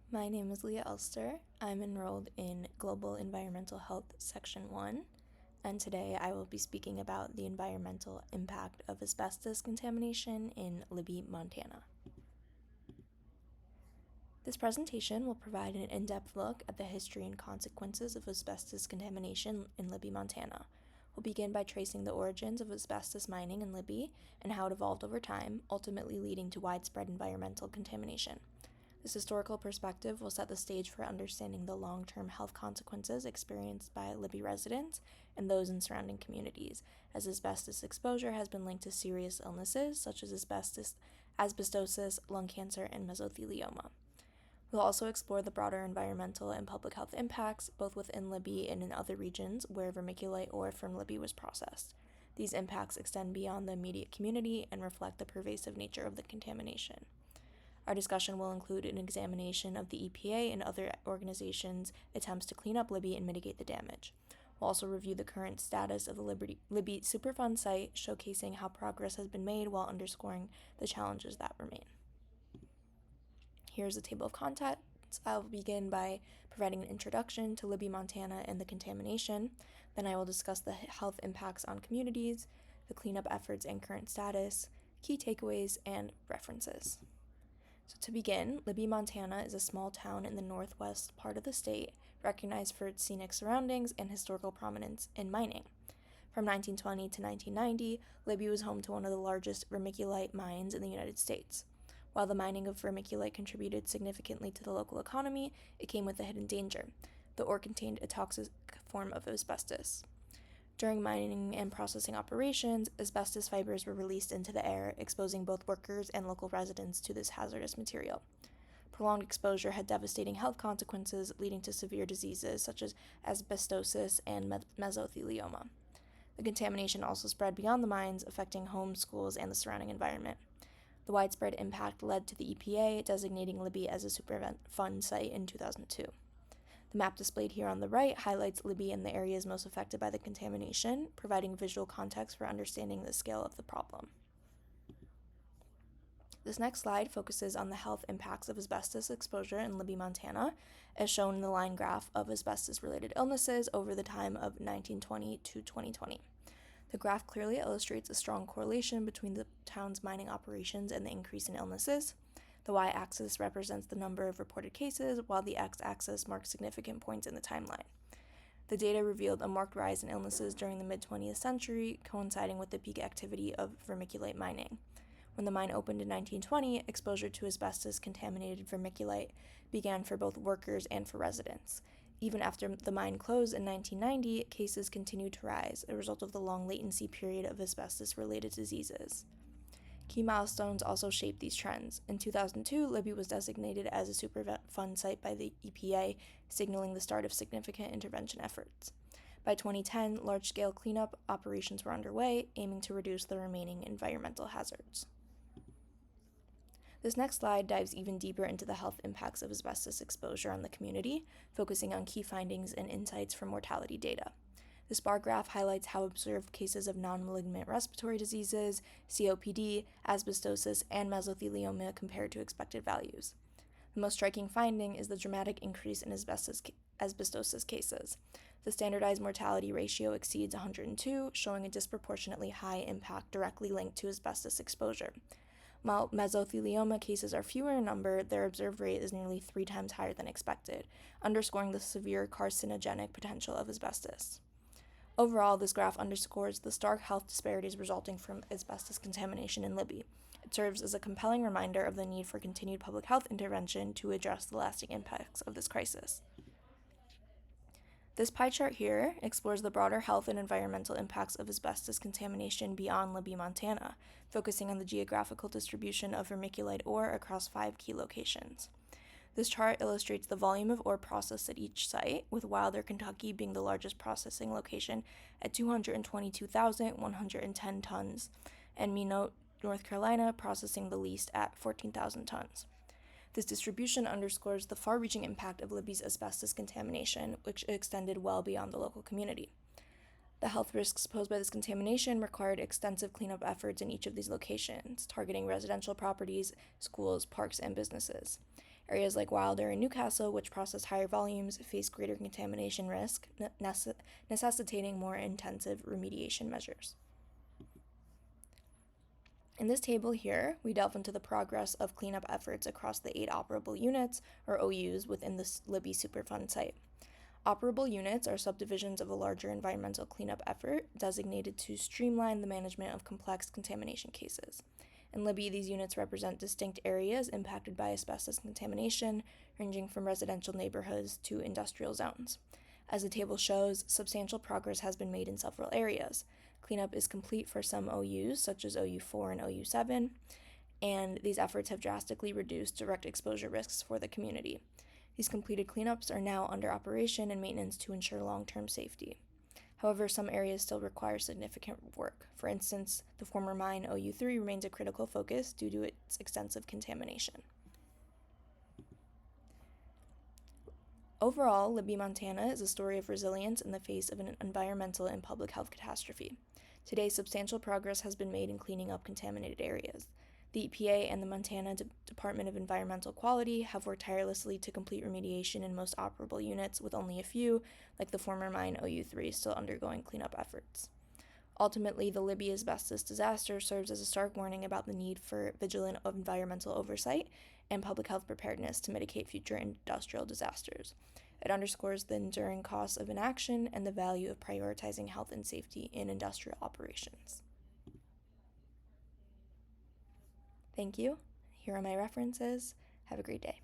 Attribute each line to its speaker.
Speaker 1: My name is Leah Elster. I'm enrolled in Global Environmental Health Section 1, and today I will be speaking about the environmental impact of asbestos contamination in Libby, Montana. This presentation will provide an in-depth look at the history and consequences of asbestos contamination in Libby, Montana. We'll begin by tracing the origins of asbestos mining in Libby and how it evolved over time, ultimately leading to widespread environmental contamination. This historical perspective will set the stage for understanding the long-term health consequences experienced by Libby residents and those in surrounding communities, as asbestos exposure has been linked to serious illnesses such as asbestosis, lung cancer, and mesothelioma. We'll also explore the broader environmental and public health impacts, both within Libby and in other regions where vermiculite ore from Libby was processed. These impacts extend beyond the immediate community and reflect the pervasive nature of the contamination. Our discussion will include an examination of the EPA and other organizations' attempts to clean up Libby and mitigate the damage. We'll also review the current status of the Libby Superfund site, showcasing how progress has been made while underscoring the challenges that remain. Here's a table of contents. I'll begin by providing an introduction to Libby, Montana and the contamination. Then I will discuss the health impacts on communities, the cleanup efforts and current status, key takeaways, and references. So to begin, Libby, Montana is a small town in the northwest part of the state, recognized for its scenic surroundings and historical prominence in mining. From 1920 to 1990, Libby was home to one of the largest vermiculite mines in the United States. While the mining of vermiculite contributed significantly to the local economy, it came with a hidden danger. The ore contained a toxic form of asbestos. During mining and processing operations, asbestos fibers were released into the air, exposing both workers and local residents to this hazardous material. Prolonged exposure had devastating health consequences, leading to severe diseases such as asbestosis and mesothelioma. The contamination also spread beyond the mines, affecting homes, schools, and the surrounding environment. The widespread impact led to the EPA designating Libby as a Superfund site in 2002. The map displayed here on the right highlights Libby and the areas most affected by the contamination, providing visual context for understanding the scale of the problem. This next slide focuses on the health impacts of asbestos exposure in Libby, Montana, as shown in the line graph of asbestos-related illnesses over the time of 1920 to 2020. The graph clearly illustrates a strong correlation between the town's mining operations and the increase in illnesses. The y-axis represents the number of reported cases, while the x-axis marks significant points in the timeline. The data revealed a marked rise in illnesses during the mid-20th century, coinciding with the peak activity of vermiculite mining. When the mine opened in 1920, exposure to asbestos-contaminated vermiculite began for both workers and for residents. Even after the mine closed in 1990, cases continued to rise, a result of the long latency period of asbestos-related diseases. Key milestones also shaped these trends. In 2002, Libby was designated as a Superfund site by the EPA, signaling the start of significant intervention efforts. By 2010, large-scale cleanup operations were underway, aiming to reduce the remaining environmental hazards. This next slide dives even deeper into the health impacts of asbestos exposure on the community, focusing on key findings and insights from mortality data. This bar graph highlights how observed cases of non-malignant respiratory diseases, COPD, asbestosis, and mesothelioma compared to expected values. The most striking finding is the dramatic increase in asbestosis cases. The standardized mortality ratio exceeds 102, showing a disproportionately high impact directly linked to asbestos exposure. While mesothelioma cases are fewer in number, their observed rate is nearly 3 times higher than expected, underscoring the severe carcinogenic potential of asbestos. Overall, this graph underscores the stark health disparities resulting from asbestos contamination in Libby. It serves as a compelling reminder of the need for continued public health intervention to address the lasting impacts of this crisis. This pie chart here explores the broader health and environmental impacts of asbestos contamination beyond Libby, Montana, focusing on the geographical distribution of vermiculite ore across 5 key locations. This chart illustrates the volume of ore processed at each site, with Wilder, Kentucky being the largest processing location at 222,110 tons, and Minot, North Carolina, processing the least at 14,000 tons. This distribution underscores the far-reaching impact of Libby's asbestos contamination, which extended well beyond the local community. The health risks posed by this contamination required extensive cleanup efforts in each of these locations, targeting residential properties, schools, parks, and businesses. Areas like Wilder and Newcastle, which process higher volumes, face greater contamination risk, necessitating more intensive remediation measures. In this table here, we delve into the progress of cleanup efforts across the 8 operable units, or OUs, within the Libby Superfund site. Operable units are subdivisions of a larger environmental cleanup effort designated to streamline the management of complex contamination cases. In Libby, these units represent distinct areas impacted by asbestos contamination, ranging from residential neighborhoods to industrial zones. As the table shows, substantial progress has been made in several areas. Cleanup is complete for some OUs, such as OU4 and OU7, and these efforts have drastically reduced direct exposure risks for the community. These completed cleanups are now under operation and maintenance to ensure long-term safety. However, some areas still require significant work. For instance, the former mine OU3 remains a critical focus due to its extensive contamination. Overall, Libby, Montana is a story of resilience in the face of an environmental and public health catastrophe. Today, substantial progress has been made in cleaning up contaminated areas. The EPA and the Montana Department of Environmental Quality have worked tirelessly to complete remediation in most operable units, with only a few, like the former mine OU3, still undergoing cleanup efforts. Ultimately, the Libby asbestos disaster serves as a stark warning about the need for vigilant environmental oversight and public health preparedness to mitigate future industrial disasters. It underscores the enduring costs of inaction and the value of prioritizing health and safety in industrial operations. Thank you. Here are my references. Have a great day.